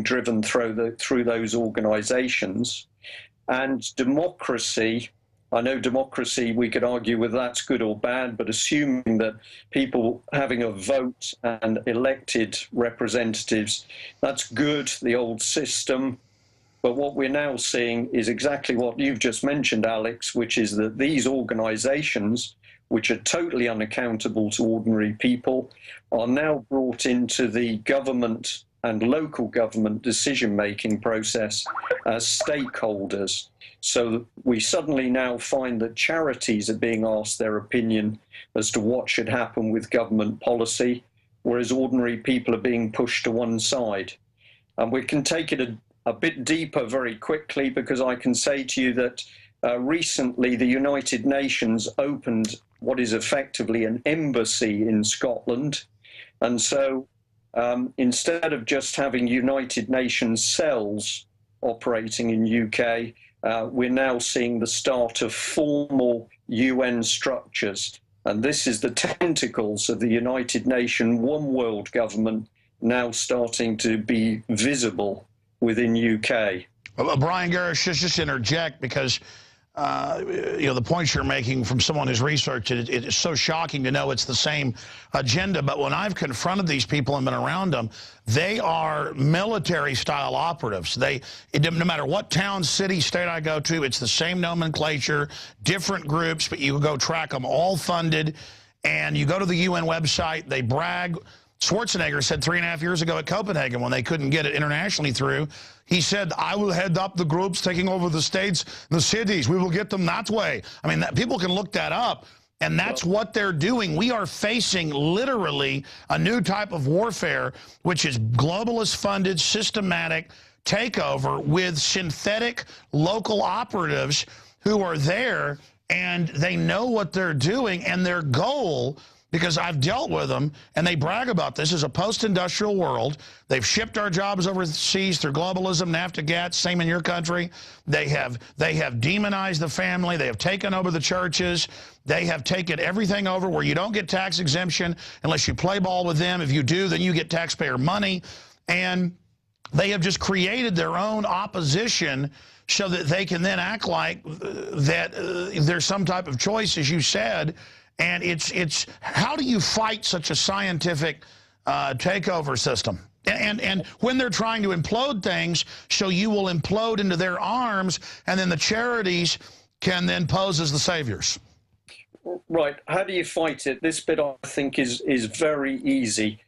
driven through those organizations. And democracy, I know democracy, we could argue whether that's good or bad, but assuming that people having a vote and elected representatives, that's good, the old system. But what we're now seeing is exactly what you've just mentioned, Alex, which is that these organizations, which are totally unaccountable to ordinary people, are now brought into the government and local government decision-making process as stakeholders. So we suddenly now find that charities are being asked their opinion as to what should happen with government policy, whereas ordinary people are being pushed to one side. And we can take it a bit deeper very quickly, because I can say to you that recently the United Nations opened what is effectively an embassy in Scotland. And so instead of just having United Nations cells operating in UK, we're now seeing the start of formal UN structures. And this is the tentacles of the United Nations One World government now starting to be visible within UK. Well, Brian Gerrish, just interject, because you know, the points you're making from someone who's researched it, it's so shocking to know it's the same agenda. But when I've confronted these people and been around them, they are military-style operatives. No matter what town, city, state I go to, it's the same nomenclature, different groups, but you go track them, all funded. And you go to the UN website, they brag. Schwarzenegger said 3.5 years ago at Copenhagen, when they couldn't get it internationally through, he said, I will head up the groups taking over the states, the cities. We will get them that way. I mean, people can look that up, and that's what they're doing. We are facing literally a new type of warfare, which is globalist-funded, systematic takeover with synthetic local operatives who are there, and they know what they're doing, and their goal, because I've dealt with them, and they brag about this, is a post-industrial world. They've shipped our jobs overseas through globalism, NAFTA, GATT, same in your country. They have demonized the family. They have taken over the churches. They have taken everything over where you don't get tax exemption unless you play ball with them. If you do, then you get taxpayer money. And they have just created their own opposition so that they can then act like that there's some type of choice, as you said. And it's how do you fight such a scientific takeover system? And when they're trying to implode things, so you will implode into their arms, and then the charities can then pose as the saviors. Right. How do you fight it? This bit, I think, is very easy.